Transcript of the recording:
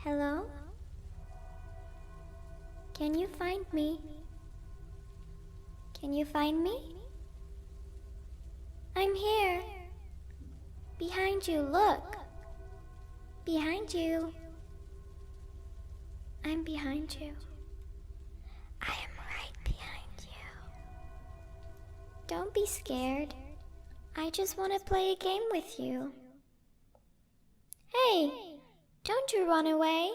Hello? Can you find me? Can you find me? I'm here. Behind you, look. Behind you. I'm behind you. I am right behind you. Don't be scared. I just want to play a game with you. Hey, don't you run away.